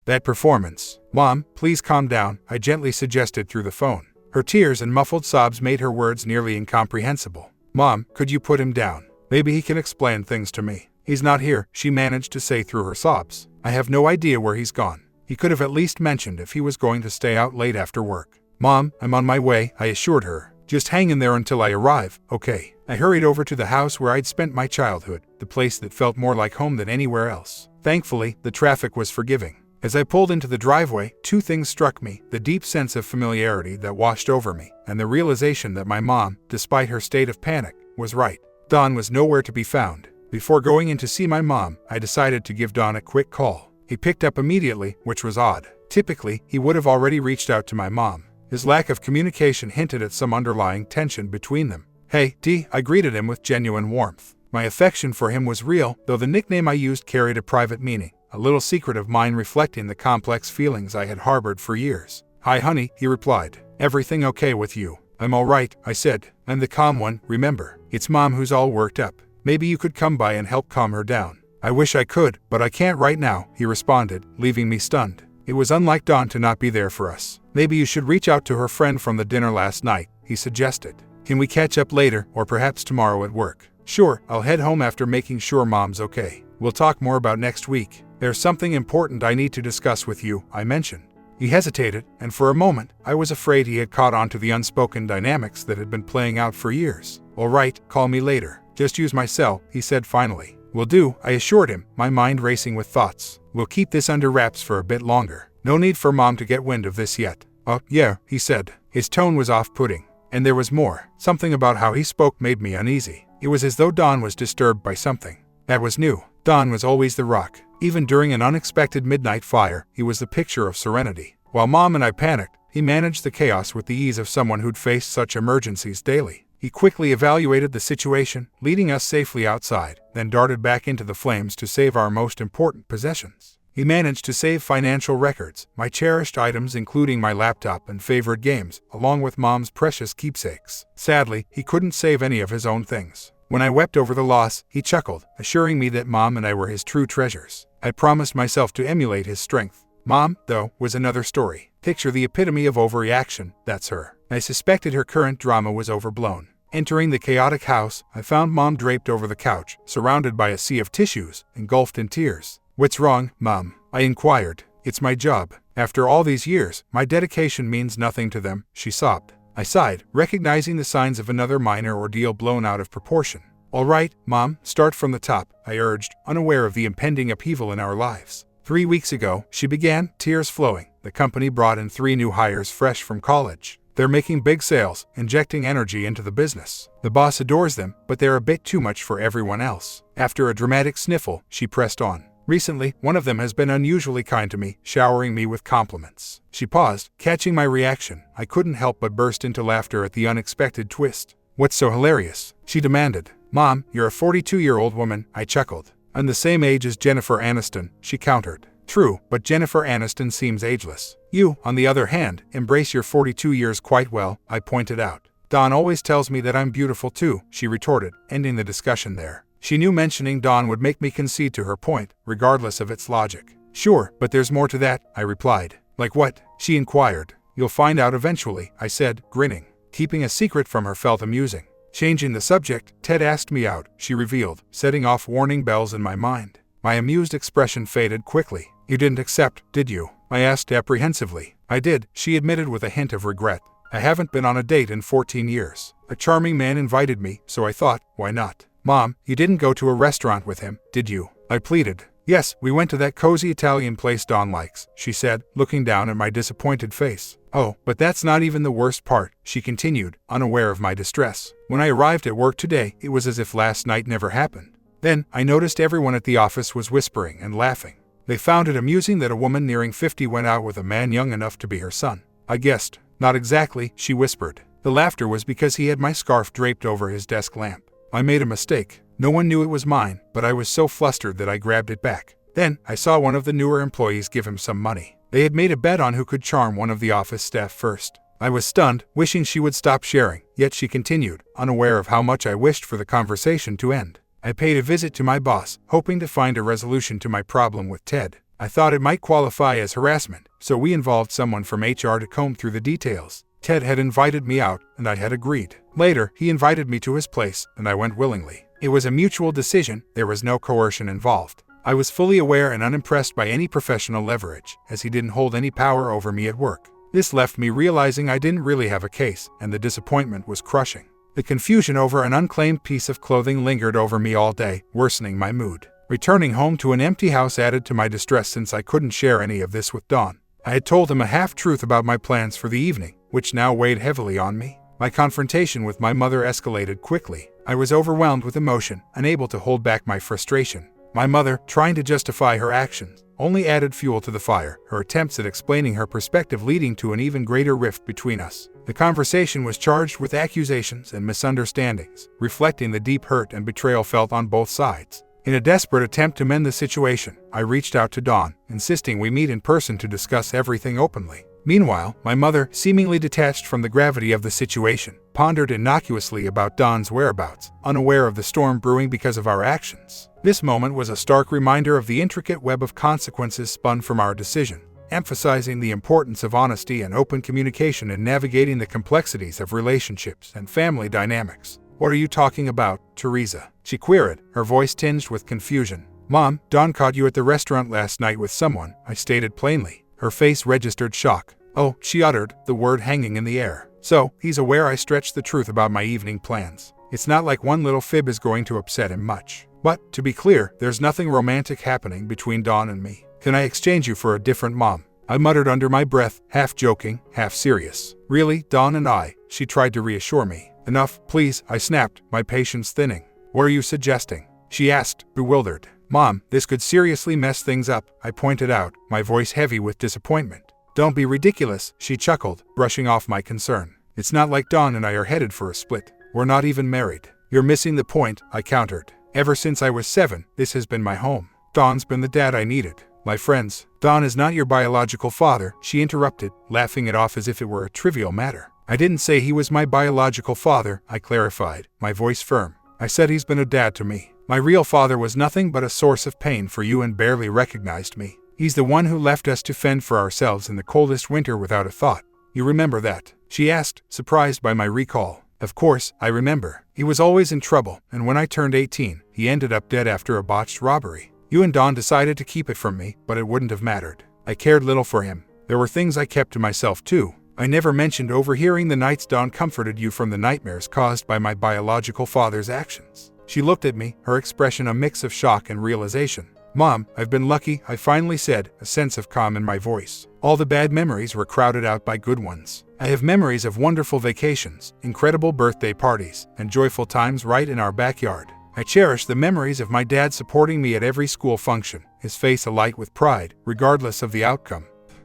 That performance. Mom, please calm down, I gently suggested through the phone. Her tears and muffled sobs made her words nearly incomprehensible. Mom, could you put him down? Maybe he can explain things to me. He's not here, she managed to say through her sobs. I have no idea where he's gone. He could have at least mentioned if he was going to stay out late after work. Mom, I'm on my way, I assured her. Just hang in there until I arrive, okay? I hurried over to the house where I'd spent my childhood, the place that felt more like home than anywhere else. Thankfully, the traffic was forgiving. As I pulled into the driveway, two things struck me: the deep sense of familiarity that washed over me, and the realization that my mom, despite her state of panic, was right. Don was nowhere to be found. Before going in to see my mom, I decided to give Don a quick call. He picked up immediately, which was odd. Typically, he would have already reached out to my mom. His lack of communication hinted at some underlying tension between them. Hey, D, I greeted him with genuine warmth. My affection for him was real, though the nickname I used carried a private meaning, a little secret of mine reflecting the complex feelings I had harbored for years. Hi honey, he replied. Everything okay with you? I'm all right, I said. I'm the calm one, remember. It's Mom who's all worked up. Maybe you could come by and help calm her down. I wish I could, but I can't right now, he responded, leaving me stunned. It was unlike Dawn to not be there for us. Maybe you should reach out to her friend from the dinner last night, he suggested. Can we catch up later, or perhaps tomorrow at work? Sure, I'll head home after making sure Mom's okay. We'll talk more about next week. There's something important I need to discuss with you, I mentioned. He hesitated, and for a moment, I was afraid he had caught on to the unspoken dynamics that had been playing out for years. All right, call me later. Just use my cell, he said finally. Will do, I assured him, my mind racing with thoughts. We'll keep this under wraps for a bit longer. No need for Mom to get wind of this yet. Oh, yeah, he said. His tone was off-putting. And there was more. Something about how he spoke made me uneasy. It was as though Dawn was disturbed by something. That was new. Dawn was always the rock. Even during an unexpected midnight fire, he was the picture of serenity. While Mom and I panicked, he managed the chaos with the ease of someone who'd faced such emergencies daily. He quickly evaluated the situation, leading us safely outside, then darted back into the flames to save our most important possessions. He managed to save financial records, my cherished items including my laptop and favorite games, along with Mom's precious keepsakes. Sadly, he couldn't save any of his own things. When I wept over the loss, he chuckled, assuring me that Mom and I were his true treasures. I promised myself to emulate his strength. Mom, though, was another story. Picture the epitome of overreaction, that's her. I suspected her current drama was overblown. Entering the chaotic house, I found Mom draped over the couch, surrounded by a sea of tissues, engulfed in tears. What's wrong, Mom? I inquired. It's my job. After all these years, my dedication means nothing to them, she sobbed. I sighed, recognizing the signs of another minor ordeal blown out of proportion. All right, Mom, start from the top, I urged, unaware of the impending upheaval in our lives. 3 weeks ago, she began, tears flowing. The company brought in 3 new hires fresh from college. They're making big sales, injecting energy into the business. The boss adores them, but they're a bit too much for everyone else. After a dramatic sniffle, she pressed on. Recently, one of them has been unusually kind to me, showering me with compliments. She paused, catching my reaction. I couldn't help but burst into laughter at the unexpected twist. What's so hilarious? She demanded. Mom, you're a 42-year-old woman, I chuckled. I'm the same age as Jennifer Aniston, she countered. True, but Jennifer Aniston seems ageless. You, on the other hand, embrace your 42 years quite well, I pointed out. Dawn always tells me that I'm beautiful too, she retorted, ending the discussion there. She knew mentioning Dawn would make me concede to her point, regardless of its logic. Sure, but there's more to that, I replied. Like what? She inquired. You'll find out eventually, I said, grinning. Keeping a secret from her felt amusing. Changing the subject, Ted asked me out, she revealed, setting off warning bells in my mind. My amused expression faded quickly. You didn't accept, did you? I asked apprehensively. I did, she admitted with a hint of regret. I haven't been on a date in 14 years. A charming man invited me, so I thought, why not? Mom, you didn't go to a restaurant with him, did you? I pleaded. Yes, we went to that cozy Italian place Dawn likes, she said, looking down at my disappointed face. Oh, but that's not even the worst part, she continued, unaware of my distress. When I arrived at work today, it was as if last night never happened. Then, I noticed everyone at the office was whispering and laughing. They found it amusing that a woman nearing 50 went out with a man young enough to be her son. I guessed. Not exactly, she whispered. The laughter was because he had my scarf draped over his desk lamp. I made a mistake. No one knew it was mine, but I was so flustered that I grabbed it back. Then, I saw one of the newer employees give him some money. They had made a bet on who could charm one of the office staff first. I was stunned, wishing she would stop sharing, yet she continued, unaware of how much I wished for the conversation to end. I paid a visit to my boss, hoping to find a resolution to my problem with Ted. I thought it might qualify as harassment, so we involved someone from HR to comb through the details. Ted had invited me out, and I had agreed. Later, he invited me to his place, and I went willingly. It was a mutual decision, there was no coercion involved. I was fully aware and unimpressed by any professional leverage, as he didn't hold any power over me at work. This left me realizing I didn't really have a case, and the disappointment was crushing. The confusion over an unclaimed piece of clothing lingered over me all day, worsening my mood. Returning home to an empty house added to my distress since I couldn't share any of this with Don. I had told him a half-truth about my plans for the evening, which now weighed heavily on me. My confrontation with my mother escalated quickly. I was overwhelmed with emotion, unable to hold back my frustration. My mother, trying to justify her actions, only added fuel to the fire, her attempts at explaining her perspective leading to an even greater rift between us. The conversation was charged with accusations and misunderstandings, reflecting the deep hurt and betrayal felt on both sides. In a desperate attempt to mend the situation, I reached out to Dawn, insisting we meet in person to discuss everything openly. Meanwhile, my mother, seemingly detached from the gravity of the situation, pondered innocuously about Dawn's whereabouts, unaware of the storm brewing because of our actions. This moment was a stark reminder of the intricate web of consequences spun from our decision, emphasizing the importance of honesty and open communication in navigating the complexities of relationships and family dynamics. "What are you talking about, Teresa?" she queried, her voice tinged with confusion. "Mom, Dawn caught you at the restaurant last night with someone," I stated plainly. Her face registered shock. "Oh," she uttered, the word hanging in the air. "So, he's aware I stretched the truth about my evening plans. It's not like one little fib is going to upset him much. But, to be clear, there's nothing romantic happening between Dawn and me. Can I exchange you for a different mom?" I muttered under my breath, half joking, half serious. "Really, Dawn and I," she tried to reassure me. "Enough, please," I snapped, my patience thinning. "What are you suggesting?" she asked, bewildered. "Mom, this could seriously mess things up," I pointed out, my voice heavy with disappointment. "Don't be ridiculous," she chuckled, brushing off my concern. "It's not like Dawn and I are headed for a split. We're not even married." "You're missing the point," I countered. "Ever since I was 7, this has been my home. Dawn's been the dad I needed. My friends, Dawn is not your biological father," she interrupted, laughing it off as if it were a trivial matter. "I didn't say he was my biological father," I clarified, my voice firm. "I said he's been a dad to me. My real father was nothing but a source of pain for you and barely recognized me. He's the one who left us to fend for ourselves in the coldest winter without a thought. You remember that?" she asked, surprised by my recall. "Of course, I remember. He was always in trouble, and when I turned 18, he ended up dead after a botched robbery. You and Dawn decided to keep it from me, but it wouldn't have mattered. I cared little for him. There were things I kept to myself too. I never mentioned overhearing the nights Dawn comforted you from the nightmares caused by my biological father's actions." She looked at me, her expression a mix of shock and realization. "Mom, I've been lucky," I finally said, a sense of calm in my voice. "All the bad memories were crowded out by good ones. I have memories of wonderful vacations, incredible birthday parties, and joyful times right in our backyard. I cherish the memories of my dad supporting me at every school function, his face alight with pride, regardless of the outcome.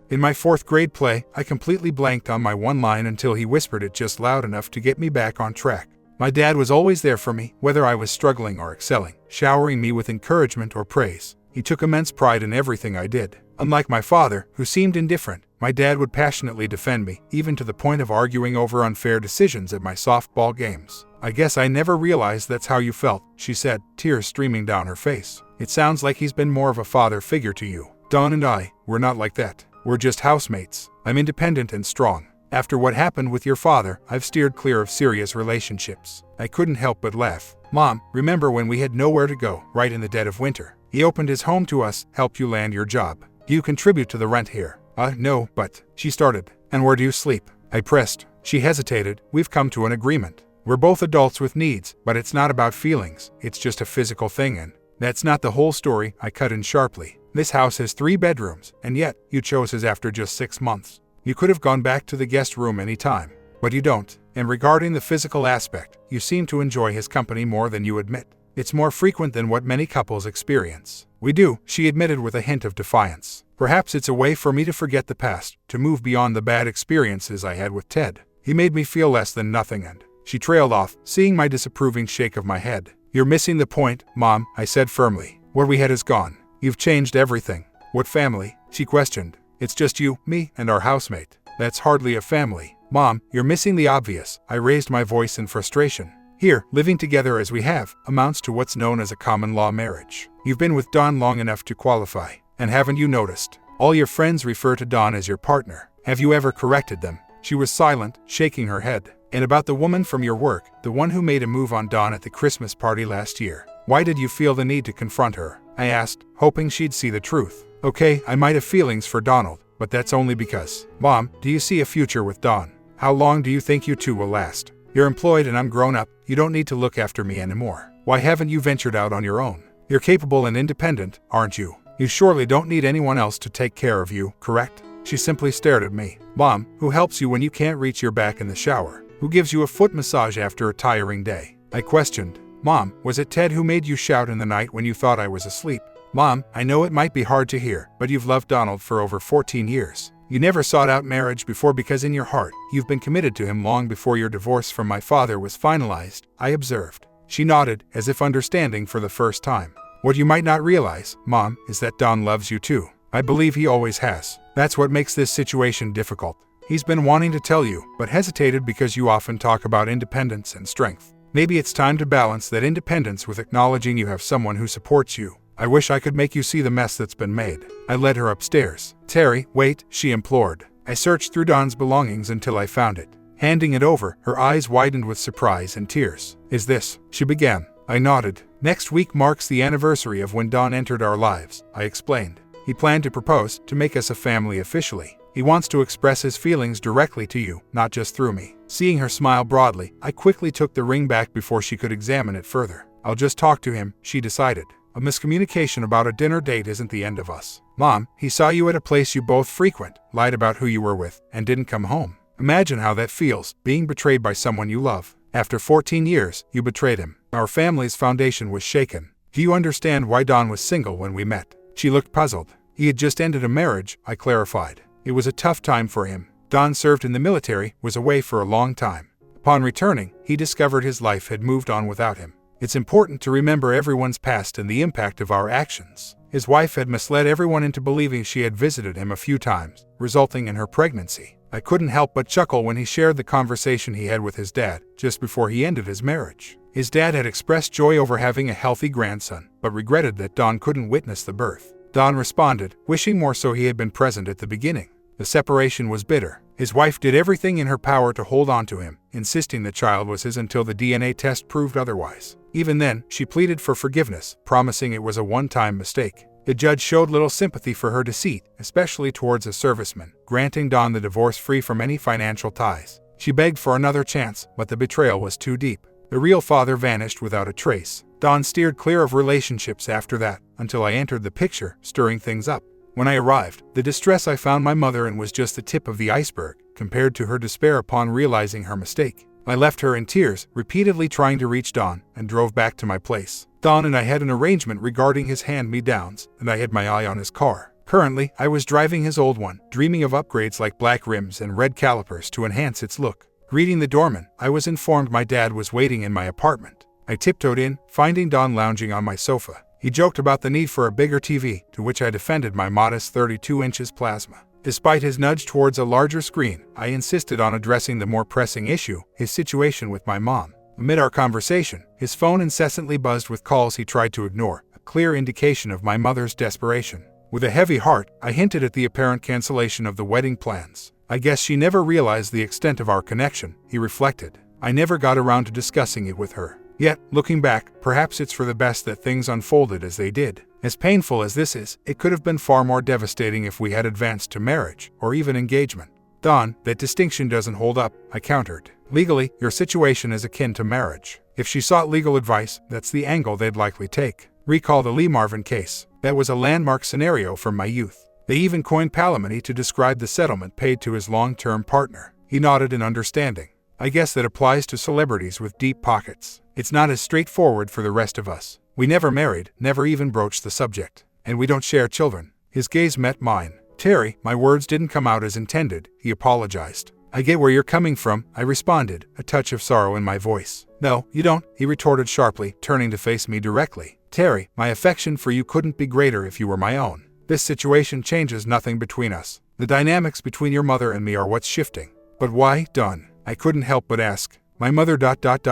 In my 4th grade play, I completely blanked on my one line until he whispered it just loud enough to get me back on track. My dad was always there for me, whether I was struggling or excelling, showering me with encouragement or praise. He took immense pride in everything I did. Unlike my father, who seemed indifferent, my dad would passionately defend me, even to the point of arguing over unfair decisions at my softball games. I guess I never realized that's how you felt," she said, tears streaming down her face. "It sounds like he's been more of a father figure to you. Dawn and I, we're not like that. We're just housemates. I'm independent and strong. After what happened with your father, I've steered clear of serious relationships." I couldn't help but laugh. "Mom, remember when we had nowhere to go, right in the dead of winter? He opened his home to us, helped you land your job. Do you contribute to the rent here?" No, but," she started. "And where do you sleep?" I pressed. She hesitated. "We've come to an agreement. We're both adults with needs, but it's not about feelings, it's just a physical thing, and that's not the whole story," I cut in sharply. "This house has 3 bedrooms, and yet, you chose his after just 6 months. You could have gone back to the guest room any time, but you don't. And regarding the physical aspect, you seem to enjoy his company more than you admit. It's more frequent than what many couples experience." "We do," she admitted with a hint of defiance. "Perhaps it's a way for me to forget the past, to move beyond the bad experiences I had with Ted. He made me feel less than nothing," and she trailed off, seeing my disapproving shake of my head. "You're missing the point, Mom," I said firmly. "What we had is gone. You've changed everything." "What family?" she questioned. "It's just you, me, and our housemate. That's hardly a family." "Mom, you're missing the obvious," I raised my voice in frustration. "Here, living together as we have, amounts to what's known as a common law marriage. You've been with Dawn long enough to qualify. And haven't you noticed? All your friends refer to Dawn as your partner. Have you ever corrected them? She was silent, shaking her head. And about the woman from your work, the one who made a move on Dawn at the Christmas party last year. Why did you feel the need to confront her? I asked, hoping she'd see the truth. Okay, I might have feelings for Donald, but that's only because. Mom, do you see a future with Dawn? How long do you think you two will last? You're employed and I'm grown up. You don't need to look after me anymore. Why haven't you ventured out on your own? You're capable and independent, aren't you? You surely don't need anyone else to take care of you, correct? She simply stared at me. Mom, who helps you when you can't reach your back in the shower? Who gives you a foot massage after a tiring day? I questioned. Mom, was it Ted who made you shout in the night when you thought I was asleep? Mom, I know it might be hard to hear, but you've loved Donald for over 14 years. You never sought out marriage before because in your heart, you've been committed to him long before your divorce from my father was finalized, I observed. She nodded, as if understanding for the first time. What you might not realize, Mom, is that Don loves you too. I believe he always has. That's what makes this situation difficult. He's been wanting to tell you, but hesitated because you often talk about independence and strength. Maybe it's time to balance that independence with acknowledging you have someone who supports you. I wish I could make you see the mess that's been made. I led her upstairs. Terry, wait, she implored. I searched through Don's belongings until I found it. Handing it over, her eyes widened with surprise and tears. Is this? She began. I nodded. Next week marks the anniversary of when Don entered our lives, I explained. He planned to propose, to make us a family officially. He wants to express his feelings directly to you, not just through me. Seeing her smile broadly, I quickly took the ring back before she could examine it further. I'll just talk to him, she decided. A miscommunication about a dinner date isn't the end of us. Mom, he saw you at a place you both frequent, lied about who you were with, and didn't come home. Imagine how that feels, being betrayed by someone you love. After 14 years, you betrayed him. Our family's foundation was shaken. Do you understand why Don was single when we met? She looked puzzled. He had just ended a marriage, I clarified. It was a tough time for him. Don served in the military, was away for a long time. Upon returning, he discovered his life had moved on without him. It's important to remember everyone's past and the impact of our actions. His wife had misled everyone into believing she had visited him a few times, resulting in her pregnancy. I couldn't help but chuckle when he shared the conversation he had with his dad, just before he ended his marriage. His dad had expressed joy over having a healthy grandson, but regretted that Don couldn't witness the birth. Don responded, wishing more so he had been present at the beginning. The separation was bitter. His wife did everything in her power to hold on to him, insisting the child was his until the DNA test proved otherwise. Even then, she pleaded for forgiveness, promising it was a one-time mistake. The judge showed little sympathy for her deceit, especially towards a serviceman, granting Don the divorce free from any financial ties. She begged for another chance, but the betrayal was too deep. The real father vanished without a trace. Don steered clear of relationships after that, until I entered the picture, stirring things up. When I arrived, the distress I found my mother in was just the tip of the iceberg, compared to her despair upon realizing her mistake. I left her in tears, repeatedly trying to reach Don, and drove back to my place. Don and I had an arrangement regarding his hand-me-downs, and I had my eye on his car. Currently, I was driving his old one, dreaming of upgrades like black rims and red calipers to enhance its look. Greeting the doorman, I was informed my dad was waiting in my apartment. I tiptoed in, finding Don lounging on my sofa. He joked about the need for a bigger TV, to which I defended my modest 32 inches plasma. Despite his nudge towards a larger screen, I insisted on addressing the more pressing issue, his situation with my mom. Amid our conversation, his phone incessantly buzzed with calls he tried to ignore, a clear indication of my mother's desperation. With a heavy heart, I hinted at the apparent cancellation of the wedding plans. I guess she never realized the extent of our connection, he reflected. I never got around to discussing it with her. Yet, looking back, perhaps it's for the best that things unfolded as they did. As painful as this is, it could have been far more devastating if we had advanced to marriage, or even engagement. Don, that distinction doesn't hold up, I countered. Legally, your situation is akin to marriage. If she sought legal advice, that's the angle they'd likely take. Recall the Lee Marvin case. That was a landmark scenario from my youth. They even coined palimony to describe the settlement paid to his long-term partner. He nodded in understanding. I guess that applies to celebrities with deep pockets. It's not as straightforward for the rest of us. We never married, never even broached the subject. And we don't share children. His gaze met mine. Terry, my words didn't come out as intended, he apologized. I get where you're coming from, I responded, a touch of sorrow in my voice. No, you don't, he retorted sharply, turning to face me directly. Terry, my affection for you couldn't be greater if you were my own. This situation changes nothing between us. The dynamics between your mother and me are what's shifting. But why, Don? I couldn't help but ask. My mother ...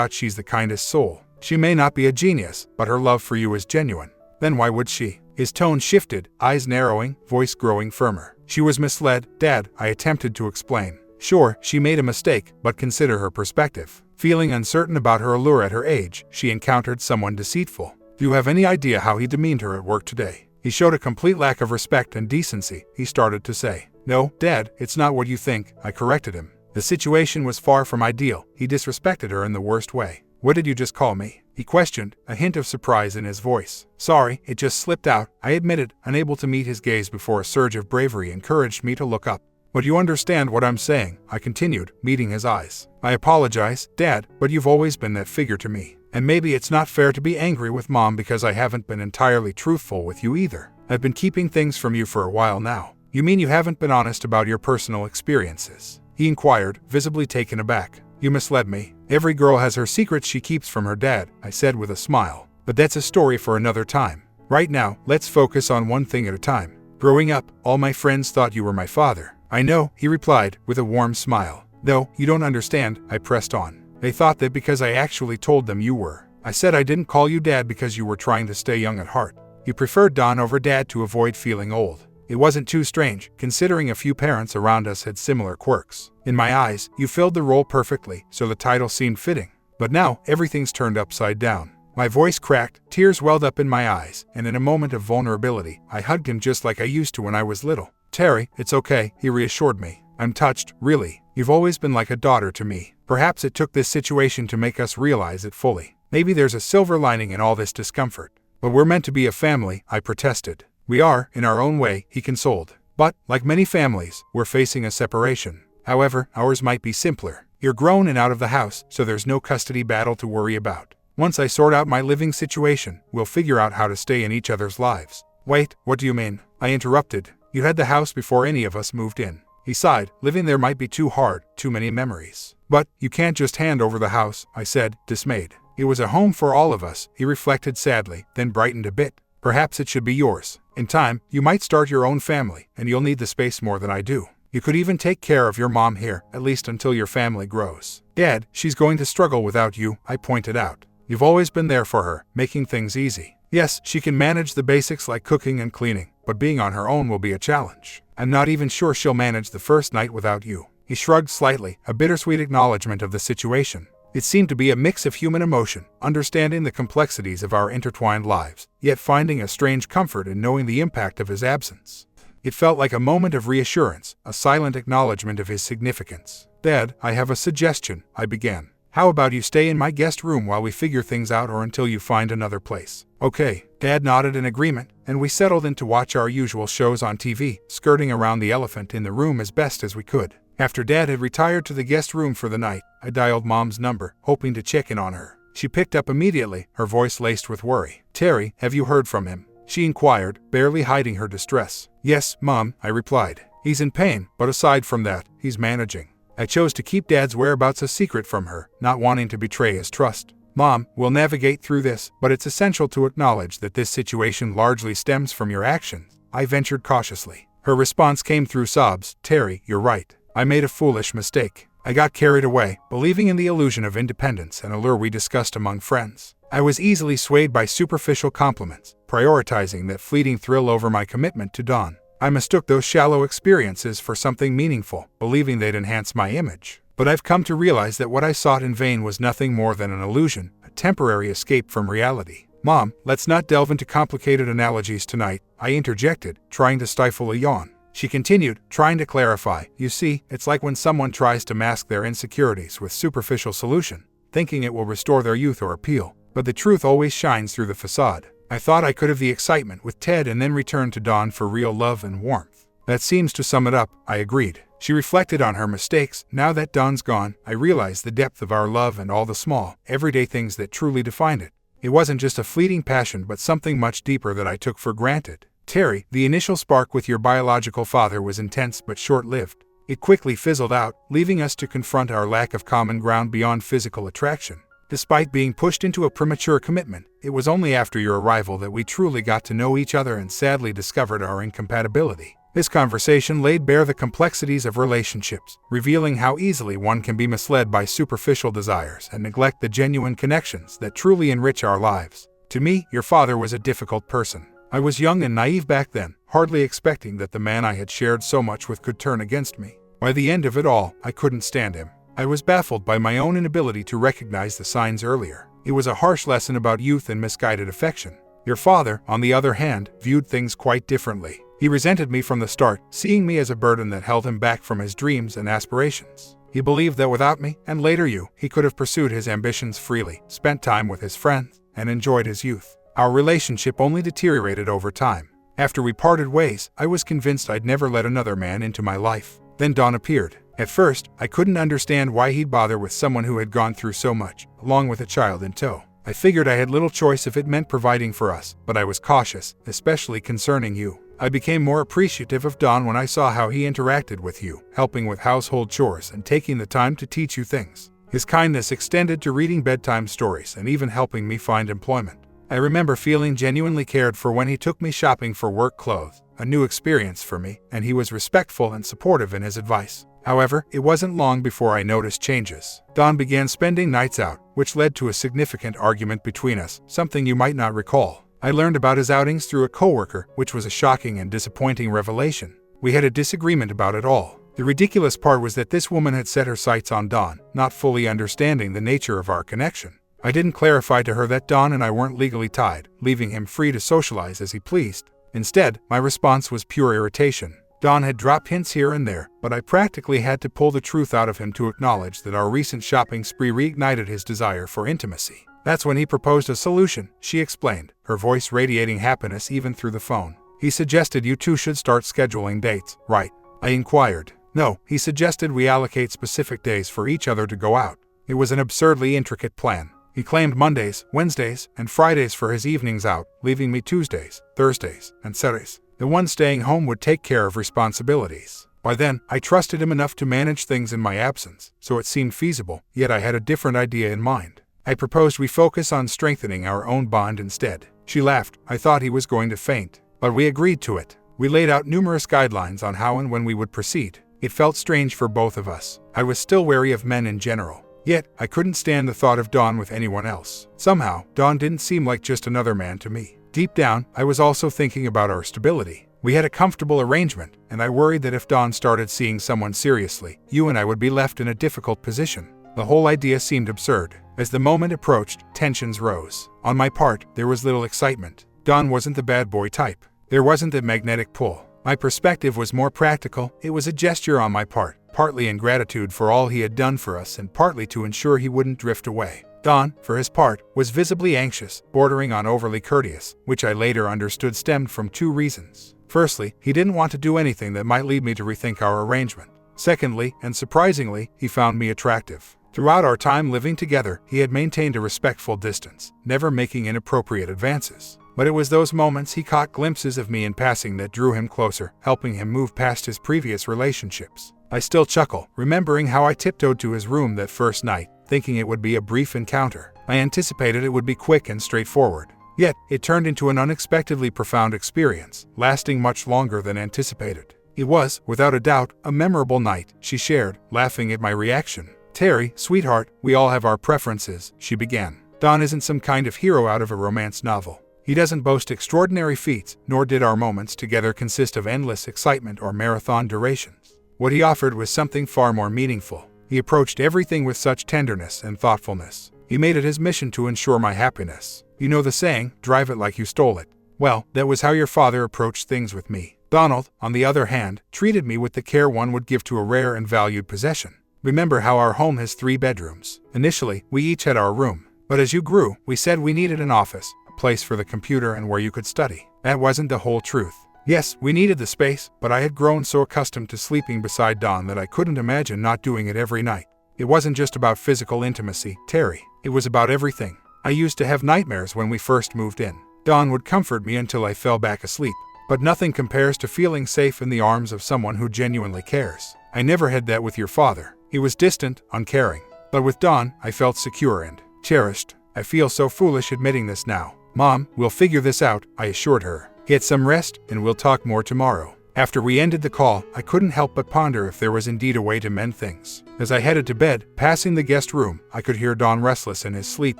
she's the kindest soul. She may not be a genius, but her love for you is genuine. Then why would she? His tone shifted, eyes narrowing, voice growing firmer. She was misled, Dad, I attempted to explain. Sure, she made a mistake, but consider her perspective. Feeling uncertain about her allure at her age, she encountered someone deceitful. Do you have any idea how he demeaned her at work today? He showed a complete lack of respect and decency, he started to say. No, Dad, it's not what you think, I corrected him. The situation was far from ideal. He disrespected her in the worst way. What did you just call me? He questioned, a hint of surprise in his voice. Sorry, it just slipped out, I admitted, unable to meet his gaze before a surge of bravery encouraged me to look up. But you understand what I'm saying, I continued, meeting his eyes. I apologize, Dad, but you've always been that figure to me. And maybe it's not fair to be angry with Mom because I haven't been entirely truthful with you either. I've been keeping things from you for a while now. You mean you haven't been honest about your personal experiences? He inquired, visibly taken aback. You misled me. Every girl has her secrets she keeps from her dad, I said with a smile. But that's a story for another time. Right now, let's focus on one thing at a time. Growing up, all my friends thought you were my father. I know, he replied, with a warm smile. Though, you don't understand, I pressed on. They thought that because I actually told them you were. I said I didn't call you Dad because you were trying to stay young at heart. You preferred Don over Dad to avoid feeling old. It wasn't too strange, considering a few parents around us had similar quirks. In my eyes, you filled the role perfectly, so the title seemed fitting. But now, everything's turned upside down. My voice cracked, tears welled up in my eyes, and in a moment of vulnerability, I hugged him just like I used to when I was little. Terry, it's okay, he reassured me. I'm touched, really. You've always been like a daughter to me. Perhaps it took this situation to make us realize it fully. Maybe there's a silver lining in all this discomfort. But we're meant to be a family, I protested. We are, in our own way, he consoled. But, like many families, we're facing a separation. However, ours might be simpler. You're grown and out of the house, so there's no custody battle to worry about. Once I sort out my living situation, we'll figure out how to stay in each other's lives. Wait, what do you mean? I interrupted. You had the house before any of us moved in. He sighed. Living there might be too hard, too many memories. But, you can't just hand over the house, I said, dismayed. It was a home for all of us, he reflected sadly, then brightened a bit. Perhaps it should be yours. In time, you might start your own family, and you'll need the space more than I do. You could even take care of your mom here, at least until your family grows. Dad, she's going to struggle without you, I pointed out. You've always been there for her, making things easy. Yes, she can manage the basics like cooking and cleaning, but being on her own will be a challenge. I'm not even sure she'll manage the first night without you. He shrugged slightly, a bittersweet acknowledgement of the situation. It seemed to be a mix of human emotion, understanding the complexities of our intertwined lives, yet finding a strange comfort in knowing the impact of his absence. It felt like a moment of reassurance, a silent acknowledgement of his significance. Dad, I have a suggestion, I began. How about you stay in my guest room while we figure things out or until you find another place? Okay, Dad nodded in agreement, and we settled in to watch our usual shows on TV, skirting around the elephant in the room as best as we could. After Dad had retired to the guest room for the night, I dialed Mom's number, hoping to check in on her. She picked up immediately, her voice laced with worry. Terry, have you heard from him? She inquired, barely hiding her distress. Yes, Mom, I replied. He's in pain, but aside from that, he's managing. I chose to keep Dad's whereabouts a secret from her, not wanting to betray his trust. Mom, we'll navigate through this, but it's essential to acknowledge that this situation largely stems from your actions, I ventured cautiously. Her response came through sobs. Terry, you're right. I made a foolish mistake. I got carried away, believing in the illusion of independence and allure we discussed among friends. I was easily swayed by superficial compliments, prioritizing that fleeting thrill over my commitment to Dawn. I mistook those shallow experiences for something meaningful, believing they'd enhance my image. But I've come to realize that what I sought in vain was nothing more than an illusion, a temporary escape from reality. Mom, let's not delve into complicated analogies tonight, I interjected, trying to stifle a yawn. She continued, trying to clarify. You see, it's like when someone tries to mask their insecurities with superficial solution, thinking it will restore their youth or appeal. But the truth always shines through the facade. I thought I could have the excitement with Ted and then return to Dawn for real love and warmth. That seems to sum it up, I agreed. She reflected on her mistakes. Now that Dawn's gone, I realized the depth of our love and all the small, everyday things that truly defined it. It wasn't just a fleeting passion but something much deeper that I took for granted. Terry, the initial spark with your biological father was intense but short-lived. It quickly fizzled out, leaving us to confront our lack of common ground beyond physical attraction. Despite being pushed into a premature commitment, it was only after your arrival that we truly got to know each other and sadly discovered our incompatibility. This conversation laid bare the complexities of relationships, revealing how easily one can be misled by superficial desires and neglect the genuine connections that truly enrich our lives. To me, your father was a difficult person. I was young and naive back then, hardly expecting that the man I had shared so much with could turn against me. By the end of it all, I couldn't stand him. I was baffled by my own inability to recognize the signs earlier. It was a harsh lesson about youth and misguided affection. Your father, on the other hand, viewed things quite differently. He resented me from the start, seeing me as a burden that held him back from his dreams and aspirations. He believed that without me, and later you, he could have pursued his ambitions freely, spent time with his friends, and enjoyed his youth. Our relationship only deteriorated over time. After we parted ways, I was convinced I'd never let another man into my life. Then Don appeared. At first, I couldn't understand why he'd bother with someone who had gone through so much, along with a child in tow. I figured I had little choice if it meant providing for us, but I was cautious, especially concerning you. I became more appreciative of Don when I saw how he interacted with you, helping with household chores and taking the time to teach you things. His kindness extended to reading bedtime stories and even helping me find employment. I remember feeling genuinely cared for when he took me shopping for work clothes, a new experience for me, and he was respectful and supportive in his advice. However, it wasn't long before I noticed changes. Don began spending nights out, which led to a significant argument between us, something you might not recall. I learned about his outings through a coworker, which was a shocking and disappointing revelation. We had a disagreement about it all. The ridiculous part was that this woman had set her sights on Don, not fully understanding the nature of our connection. I didn't clarify to her that Don and I weren't legally tied, leaving him free to socialize as he pleased. Instead, my response was pure irritation. Don had dropped hints here and there, but I practically had to pull the truth out of him to acknowledge that our recent shopping spree reignited his desire for intimacy. That's when he proposed a solution, she explained, her voice radiating happiness even through the phone. He suggested you two should start scheduling dates, right? I inquired. No, he suggested we allocate specific days for each other to go out. It was an absurdly intricate plan. He claimed Mondays, Wednesdays, and Fridays for his evenings out, leaving me Tuesdays, Thursdays, and Saturdays. The one staying home would take care of responsibilities. By then, I trusted him enough to manage things in my absence, so it seemed feasible, yet I had a different idea in mind. I proposed we focus on strengthening our own bond instead. She laughed. I thought he was going to faint, but we agreed to it. We laid out numerous guidelines on how and when we would proceed. It felt strange for both of us. I was still wary of men in general. Yet, I couldn't stand the thought of Don with anyone else. Somehow, Don didn't seem like just another man to me. Deep down, I was also thinking about our stability. We had a comfortable arrangement, and I worried that if Don started seeing someone seriously, you and I would be left in a difficult position. The whole idea seemed absurd. As the moment approached, tensions rose. On my part, there was little excitement. Don wasn't the bad boy type. There wasn't a magnetic pull. My perspective was more practical. It was a gesture on my part, partly in gratitude for all he had done for us and partly to ensure he wouldn't drift away. Don, for his part, was visibly anxious, bordering on overly courteous, which I later understood stemmed from two reasons. Firstly, he didn't want to do anything that might lead me to rethink our arrangement. Secondly, and surprisingly, he found me attractive. Throughout our time living together, he had maintained a respectful distance, never making inappropriate advances. But it was those moments he caught glimpses of me in passing that drew him closer, helping him move past his previous relationships. I still chuckle, remembering how I tiptoed to his room that first night, thinking it would be a brief encounter. I anticipated it would be quick and straightforward. Yet, it turned into an unexpectedly profound experience, lasting much longer than anticipated. It was, without a doubt, a memorable night, she shared, laughing at my reaction. Terry, sweetheart, we all have our preferences, she began. Don isn't some kind of hero out of a romance novel. He doesn't boast extraordinary feats, nor did our moments together consist of endless excitement or marathon durations. What he offered was something far more meaningful. He approached everything with such tenderness and thoughtfulness. He made it his mission to ensure my happiness. You know the saying, drive it like you stole it. Well, that was how your father approached things with me. Donald, on the other hand, treated me with the care one would give to a rare and valued possession. Remember how our home has 3 bedrooms. Initially, we each had our room. But as you grew, we said we needed an office, a place for the computer and where you could study. That wasn't the whole truth. Yes, we needed the space, but I had grown so accustomed to sleeping beside Don that I couldn't imagine not doing it every night. It wasn't just about physical intimacy, Terry. It was about everything. I used to have nightmares when we first moved in. Don would comfort me until I fell back asleep. But nothing compares to feeling safe in the arms of someone who genuinely cares. I never had that with your father. He was distant, uncaring. But with Don, I felt secure and cherished. I feel so foolish admitting this now. Mom, we'll figure this out, I assured her. Get some rest, and we'll talk more tomorrow. After we ended the call, I couldn't help but ponder if there was indeed a way to mend things. As I headed to bed, passing the guest room, I could hear Don restless in his sleep,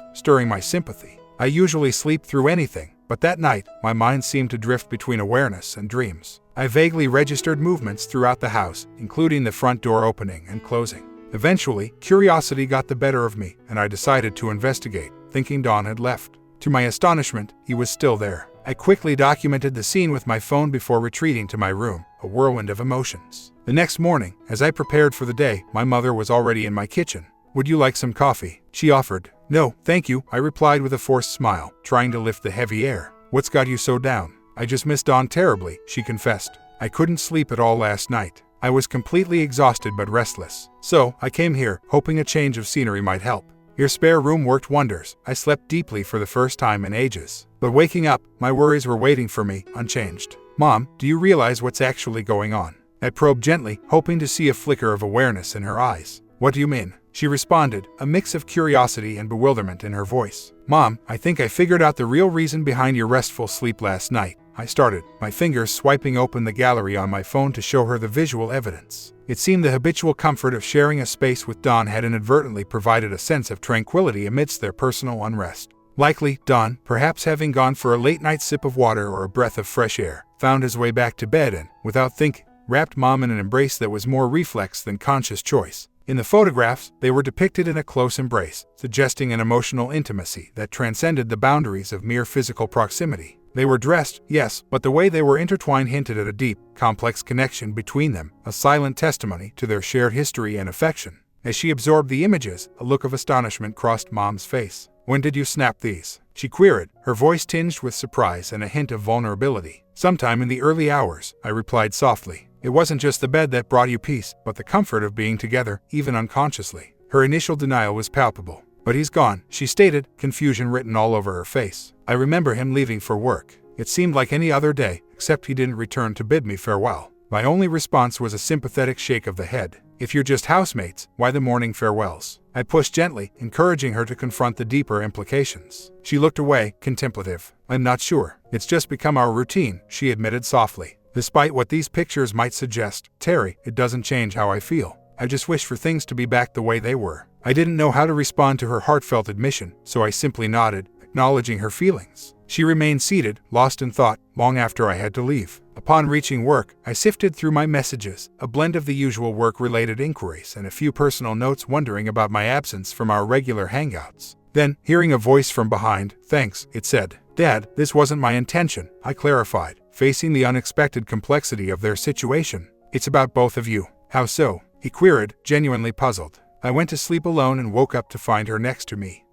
stirring my sympathy. I usually sleep through anything, But that night, my mind seemed to drift between awareness and dreams. I vaguely registered movements throughout the house, including the front door opening and closing. Eventually, curiosity got the better of me, and I decided to investigate, thinking Don had left. To my astonishment, he was still there. I quickly documented the scene with my phone before retreating to my room, a whirlwind of emotions. The next morning, as I prepared for the day, my mother was already in my kitchen. "Would you like some coffee?" she offered. "No, thank you," I replied with a forced smile, trying to lift the heavy air. "What's got you so down?" "I just missed Don terribly," she confessed. "I couldn't sleep at all last night. I was completely exhausted but restless. So, I came here, hoping a change of scenery might help. Your spare room worked wonders." I slept deeply for the first time in ages. But waking up, my worries were waiting for me, unchanged. "Mom, do you realize what's actually going on?" I probed gently, hoping to see a flicker of awareness in her eyes. "What do you mean?" she responded, a mix of curiosity and bewilderment in her voice. "Mom, I think I figured out the real reason behind your restful sleep last night." I started, my fingers swiping open the gallery on my phone to show her the visual evidence. It seemed the habitual comfort of sharing a space with Don had inadvertently provided a sense of tranquility amidst their personal unrest. Likely, Don, perhaps having gone for a late-night sip of water or a breath of fresh air, found his way back to bed and, without thinking, wrapped Mom in an embrace that was more reflex than conscious choice. In the photographs, they were depicted in a close embrace, suggesting an emotional intimacy that transcended the boundaries of mere physical proximity. They were dressed, yes, but the way they were intertwined hinted at a deep, complex connection between them, a silent testimony to their shared history and affection. As she absorbed the images, a look of astonishment crossed Mom's face. "When did you snap these?" she queried, her voice tinged with surprise and a hint of vulnerability. "Sometime in the early hours," I replied softly. "It wasn't just the bed that brought you peace, but the comfort of being together, even unconsciously." Her initial denial was palpable. "But he's gone," she stated, confusion written all over her face. "I remember him leaving for work. It seemed like any other day, except he didn't return to bid me farewell." My only response was a sympathetic shake of the head. "If you're just housemates, why the morning farewells?" I pushed gently, encouraging her to confront the deeper implications. She looked away, contemplative. "I'm not sure. It's just become our routine," she admitted softly. "Despite what these pictures might suggest, Terry, it doesn't change how I feel. I just wish for things to be back the way they were." I didn't know how to respond to her heartfelt admission, so I simply nodded, acknowledging her feelings. She remained seated, lost in thought, long after I had to leave. Upon reaching work, I sifted through my messages, a blend of the usual work-related inquiries and a few personal notes wondering about my absence from our regular hangouts. Then, hearing a voice from behind, "Thanks," it said. "Dad, this wasn't my intention," I clarified, facing the unexpected complexity of their situation. "It's about both of you." "How so?" he queried, genuinely puzzled. I went to sleep alone and woke up to find her next to me.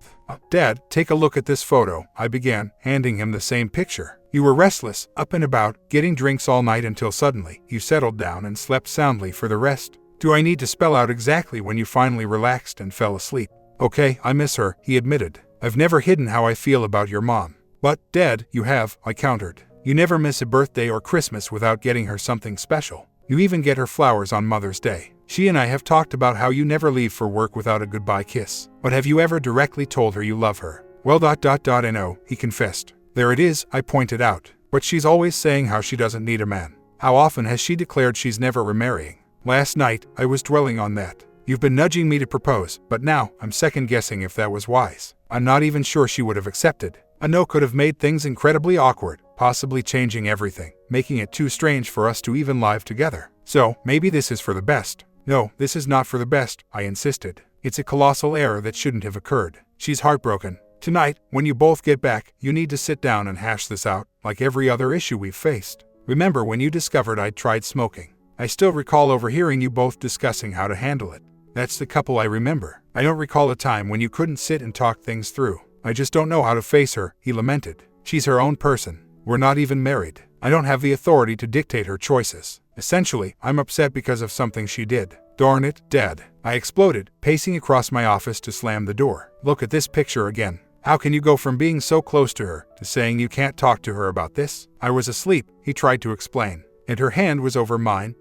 "Dad, take a look at this photo," I began, handing him the same picture. "You were restless, up and about, getting drinks all night until suddenly, you settled down and slept soundly for the rest. Do I need to spell out exactly when you finally relaxed and fell asleep?" "Okay, I miss her," he admitted. "I've never hidden how I feel about your mom." "But, Dad, you have," I countered. "You never miss a birthday or Christmas without getting her something special. You even get her flowers on Mother's Day. She and I have talked about how you never leave for work without a goodbye kiss. But have you ever directly told her you love her?" "Well, no," he confessed. "There it is," I pointed out. "But she's always saying how she doesn't need a man. How often has she declared she's never remarrying?" Last night, I was dwelling on that. "You've been nudging me to propose, but now, I'm second-guessing if that was wise. I'm not even sure she would have accepted. A no could have made things incredibly awkward, possibly changing everything, making it too strange for us to even live together. So, maybe this is for the best." "No, this is not for the best," I insisted. "It's a colossal error that shouldn't have occurred. She's heartbroken. Tonight, when you both get back, you need to sit down and hash this out, like every other issue we've faced. Remember when you discovered I'd tried smoking? I still recall overhearing you both discussing how to handle it. That's the couple I remember. I don't recall a time when you couldn't sit and talk things through. I just don't know how to face her," he lamented. "She's her own person. We're not even married. I don't have the authority to dictate her choices. Essentially, I'm upset because of something she did." "Darn it, Dad," I exploded, pacing across my office to slam the door. "Look at this picture again. How can you go from being so close to her to saying you can't talk to her about this?" "I was asleep," he tried to explain, and her hand was over mine,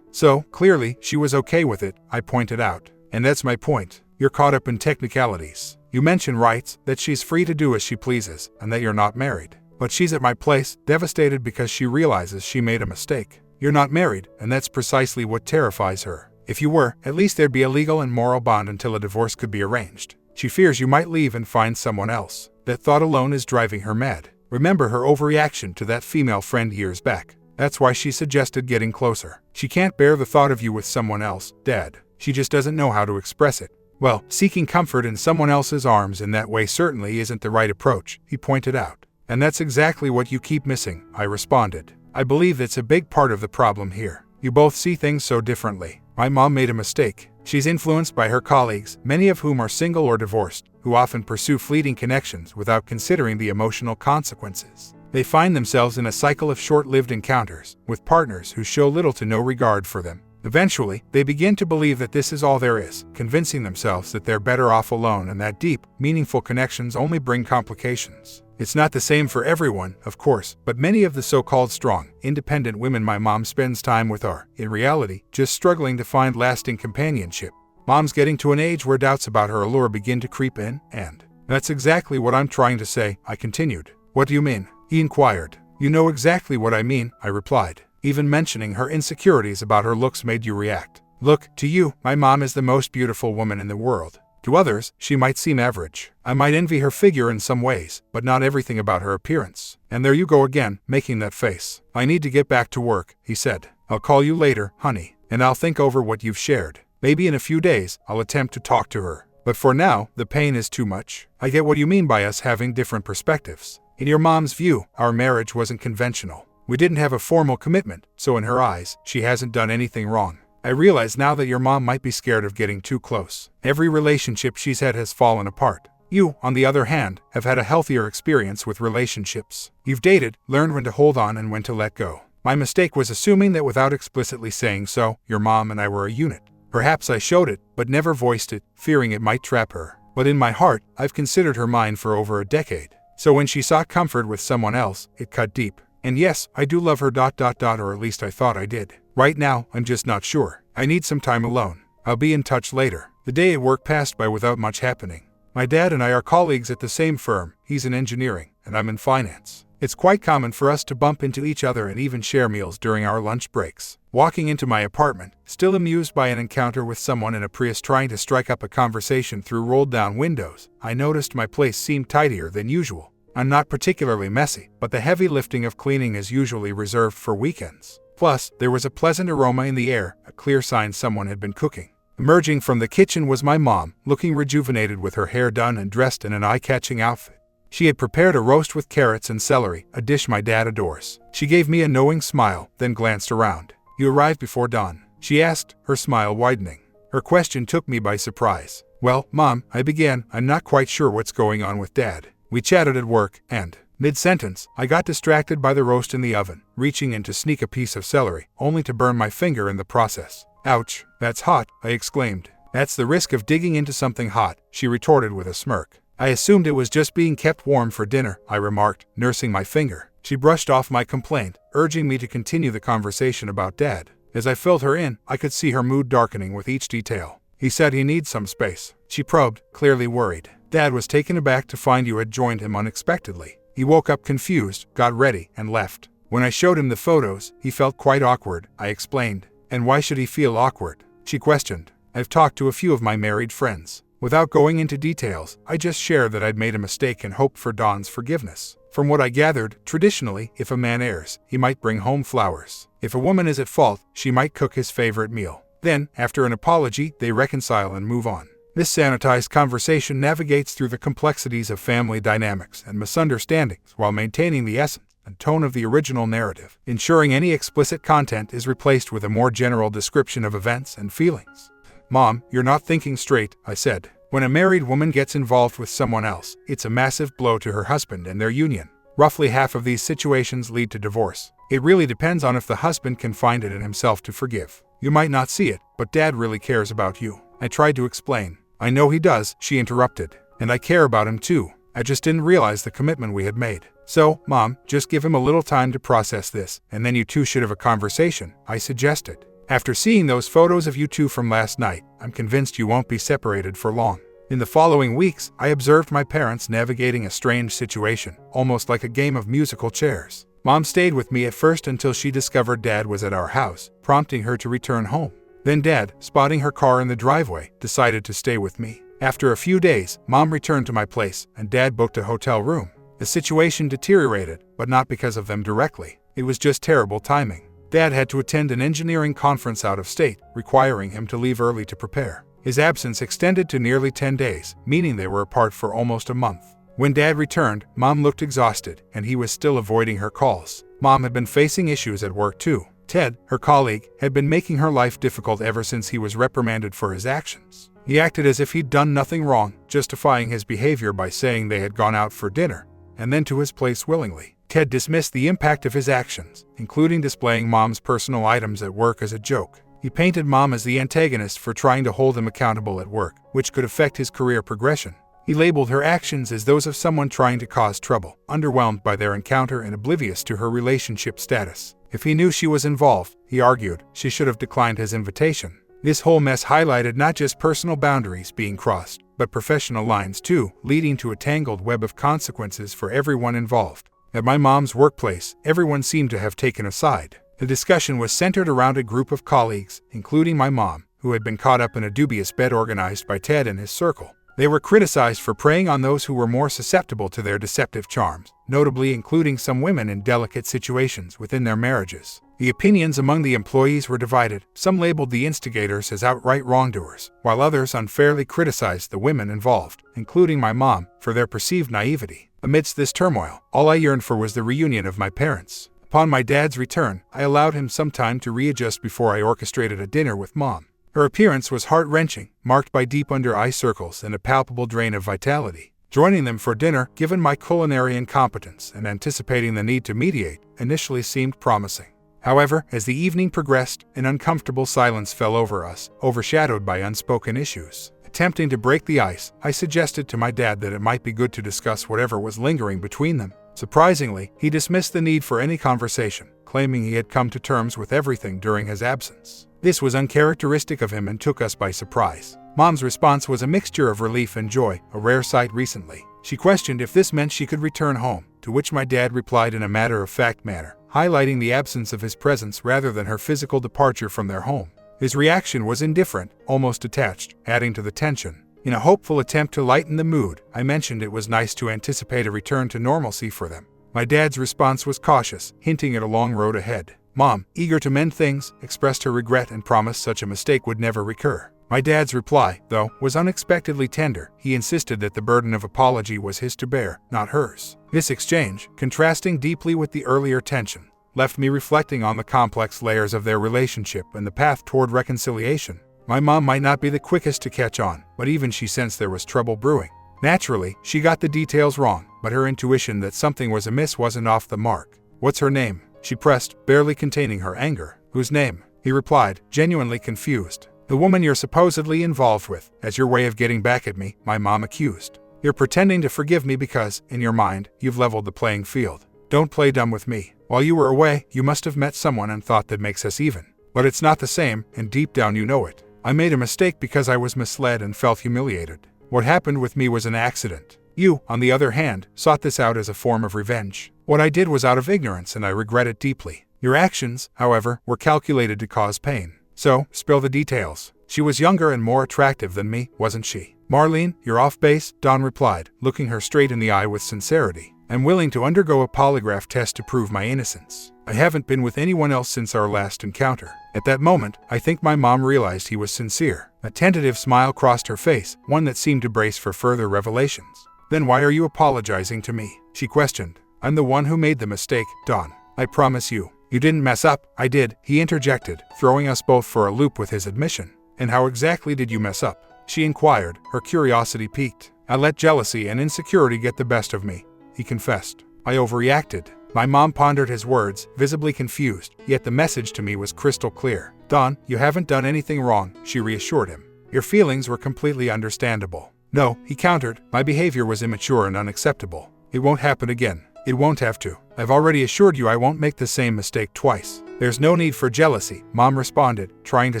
So, clearly, she was okay with it, I pointed out. "And that's my point. You're caught up in technicalities. You mention rights, that she's free to do as she pleases, and that you're not married. But she's at my place, devastated because she realizes she made a mistake. You're not married, and that's precisely what terrifies her. If you were, at least there'd be a legal and moral bond until a divorce could be arranged. She fears you might leave and find someone else. That thought alone is driving her mad." Remember her overreaction to that female friend years back? That's why she suggested getting closer. She can't bear the thought of you with someone else, Dad. She just doesn't know how to express it. Well, seeking comfort in someone else's arms in that way certainly isn't the right approach, he pointed out. And that's exactly what you keep missing, I responded. I believe it's a big part of the problem here. You both see things so differently. My mom made a mistake. She's influenced by her colleagues, many of whom are single or divorced, who often pursue fleeting connections without considering the emotional consequences. They find themselves in a cycle of short-lived encounters with partners who show little to no regard for them. Eventually, they begin to believe that this is all there is, convincing themselves that they're better off alone and that deep, meaningful connections only bring complications. It's not the same for everyone, of course, but many of the so-called strong, independent women my mom spends time with are, in reality, just struggling to find lasting companionship. Mom's getting to an age where doubts about her allure begin to creep in, and that's exactly what I'm trying to say, I continued. What do you mean? He inquired. You know exactly what I mean, I replied. Even mentioning her insecurities about her looks made you react. Look, to you, my mom is the most beautiful woman in the world. To others, she might seem average. I might envy her figure in some ways, but not everything about her appearance. And there you go again, making that face. I need to get back to work, he said. I'll call you later, honey, and I'll think over what you've shared. Maybe in a few days, I'll attempt to talk to her. But for now, the pain is too much. I get what you mean by us having different perspectives. In your mom's view, our marriage wasn't conventional. We didn't have a formal commitment, so in her eyes, she hasn't done anything wrong. I realize now that your mom might be scared of getting too close. Every relationship she's had has fallen apart. You, on the other hand, have had a healthier experience with relationships. You've dated, learned when to hold on and when to let go. My mistake was assuming that without explicitly saying so, your mom and I were a unit. Perhaps I showed it, but never voiced it, fearing it might trap her. But in my heart, I've considered her mine for over a decade. So when she sought comfort with someone else, it cut deep. And yes, I do love her ... or at least I thought I did. Right now, I'm just not sure. I need some time alone. I'll be in touch later. The day at work passed by without much happening. My dad and I are colleagues at the same firm. He's in engineering, and I'm in finance. It's quite common for us to bump into each other and even share meals during our lunch breaks. Walking into my apartment, still amused by an encounter with someone in a Prius trying to strike up a conversation through rolled-down windows, I noticed my place seemed tidier than usual. I'm not particularly messy, but the heavy lifting of cleaning is usually reserved for weekends. Plus, there was a pleasant aroma in the air, a clear sign someone had been cooking. Emerging from the kitchen was my mom, looking rejuvenated with her hair done and dressed in an eye-catching outfit. She had prepared a roast with carrots and celery, a dish my dad adores. She gave me a knowing smile, then glanced around. You arrived before dawn, she asked, her smile widening. Her question took me by surprise. Well, Mom, I began, I'm not quite sure what's going on with Dad. We chatted at work, and, mid-sentence, I got distracted by the roast in the oven, reaching in to sneak a piece of celery, only to burn my finger in the process. Ouch, that's hot, I exclaimed. That's the risk of digging into something hot, she retorted with a smirk. I assumed it was just being kept warm for dinner, I remarked, nursing my finger. She brushed off my complaint, urging me to continue the conversation about Dad. As I filled her in, I could see her mood darkening with each detail. He said he needs some space. She probed, clearly worried. Dad was taken aback to find you had joined him unexpectedly. He woke up confused, got ready, and left. When I showed him the photos, he felt quite awkward, I explained. And why should he feel awkward? She questioned. I've talked to a few of my married friends. Without going into details, I just shared that I'd made a mistake and hoped for Don's forgiveness. From what I gathered, traditionally, if a man errs, he might bring home flowers. If a woman is at fault, she might cook his favorite meal. Then, after an apology, they reconcile and move on. This sanitized conversation navigates through the complexities of family dynamics and misunderstandings while maintaining the essence and tone of the original narrative, ensuring any explicit content is replaced with a more general description of events and feelings. Mom, you're not thinking straight, I said. When a married woman gets involved with someone else, it's a massive blow to her husband and their union. Roughly half of these situations lead to divorce. It really depends on if the husband can find it in himself to forgive. You might not see it, but Dad really cares about you. I tried to explain. I know he does, she interrupted. And I care about him too. I just didn't realize the commitment we had made. So, Mom, just give him a little time to process this, and then you two should have a conversation, I suggested. After seeing those photos of you two from last night, I'm convinced you won't be separated for long. In the following weeks, I observed my parents navigating a strange situation, almost like a game of musical chairs. Mom stayed with me at first until she discovered Dad was at our house, prompting her to return home. Then Dad, spotting her car in the driveway, decided to stay with me. After a few days, Mom returned to my place, and Dad booked a hotel room. The situation deteriorated, but not because of them directly. It was just terrible timing. Dad had to attend an engineering conference out of state, requiring him to leave early to prepare. His absence extended to nearly 10 days, meaning they were apart for almost a month. When Dad returned, Mom looked exhausted, and he was still avoiding her calls. Mom had been facing issues at work too. Ted, her colleague, had been making her life difficult ever since he was reprimanded for his actions. He acted as if he'd done nothing wrong, justifying his behavior by saying they had gone out for dinner, and then to his place willingly. Ted dismissed the impact of his actions, including displaying Mom's personal items at work, as a joke. He painted Mom as the antagonist for trying to hold him accountable at work, which could affect his career progression. He labeled her actions as those of someone trying to cause trouble, underwhelmed by their encounter and oblivious to her relationship status. If he knew she was involved, he argued, she should have declined his invitation. This whole mess highlighted not just personal boundaries being crossed, but professional lines too, leading to a tangled web of consequences for everyone involved. At my mom's workplace, everyone seemed to have taken a side. The discussion was centered around a group of colleagues, including my mom, who had been caught up in a dubious bet organized by Ted and his circle. They were criticized for preying on those who were more susceptible to their deceptive charms, notably including some women in delicate situations within their marriages. The opinions among the employees were divided. Some labeled the instigators as outright wrongdoers, while others unfairly criticized the women involved, including my mom, for their perceived naivety. Amidst this turmoil, all I yearned for was the reunion of my parents. Upon my dad's return, I allowed him some time to readjust before I orchestrated a dinner with Mom. Her appearance was heart-wrenching, marked by deep under-eye circles and a palpable drain of vitality. Joining them for dinner, given my culinary incompetence and anticipating the need to mediate, initially seemed promising. However, as the evening progressed, an uncomfortable silence fell over us, overshadowed by unspoken issues. Attempting to break the ice, I suggested to my dad that it might be good to discuss whatever was lingering between them. Surprisingly, he dismissed the need for any conversation, claiming he had come to terms with everything during his absence. This was uncharacteristic of him and took us by surprise. Mom's response was a mixture of relief and joy, a rare sight recently. She questioned if this meant she could return home, to which my dad replied in a matter-of-fact manner, highlighting the absence of his presence rather than her physical departure from their home. His reaction was indifferent, almost detached, adding to the tension. In a hopeful attempt to lighten the mood, I mentioned it was nice to anticipate a return to normalcy for them. My dad's response was cautious, hinting at a long road ahead. Mom, eager to mend things, expressed her regret and promised such a mistake would never recur. My dad's reply, though, was unexpectedly tender. He insisted that the burden of apology was his to bear, not hers. This exchange, contrasting deeply with the earlier tension, left me reflecting on the complex layers of their relationship and the path toward reconciliation. My mom might not be the quickest to catch on, but even she sensed there was trouble brewing. Naturally, she got the details wrong, but her intuition that something was amiss wasn't off the mark. What's her name? She pressed, barely containing her anger. Whose name? He replied, genuinely confused. The woman you're supposedly involved with, as your way of getting back at me, my mom accused. You're pretending to forgive me because, in your mind, you've leveled the playing field. Don't play dumb with me. While you were away, you must have met someone and thought that makes us even. But it's not the same, and deep down you know it. I made a mistake because I was misled and felt humiliated. What happened with me was an accident. You, on the other hand, sought this out as a form of revenge. What I did was out of ignorance and I regret it deeply. Your actions, however, were calculated to cause pain. So, spill the details. She was younger and more attractive than me, wasn't she? Marlene, you're off base, Dawn replied, looking her straight in the eye with sincerity. I'm willing to undergo a polygraph test to prove my innocence. I haven't been with anyone else since our last encounter. At that moment, I think my mom realized he was sincere. A tentative smile crossed her face, one that seemed to brace for further revelations. Then why are you apologizing to me? She questioned. I'm the one who made the mistake, Dawn. I promise you. You didn't mess up. I did, he interjected, throwing us both for a loop with his admission. And how exactly did you mess up? She inquired, her curiosity piqued. I let jealousy and insecurity get the best of me, he confessed. I overreacted. My mom pondered his words, visibly confused, yet the message to me was crystal clear. Dawn, you haven't done anything wrong, she reassured him. Your feelings were completely understandable. No, he countered, my behavior was immature and unacceptable. It won't happen again. It won't have to. I've already assured you I won't make the same mistake twice. There's no need for jealousy, Mom responded, trying to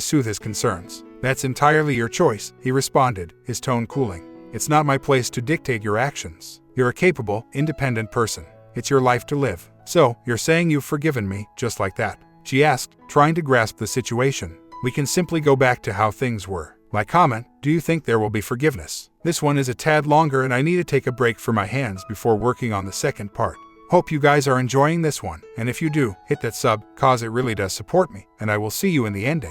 soothe his concerns. That's entirely your choice, he responded, his tone cooling. It's not my place to dictate your actions. You're a capable, independent person. It's your life to live. So, you're saying you've forgiven me, just like that? She asked, trying to grasp the situation. We can simply go back to how things were. My comment, do you think there will be forgiveness? This one is a tad longer and I need to take a break for my hands before working on the second part. Hope you guys are enjoying this one, and if you do, hit that sub, cause it really does support me, and I will see you in the ending.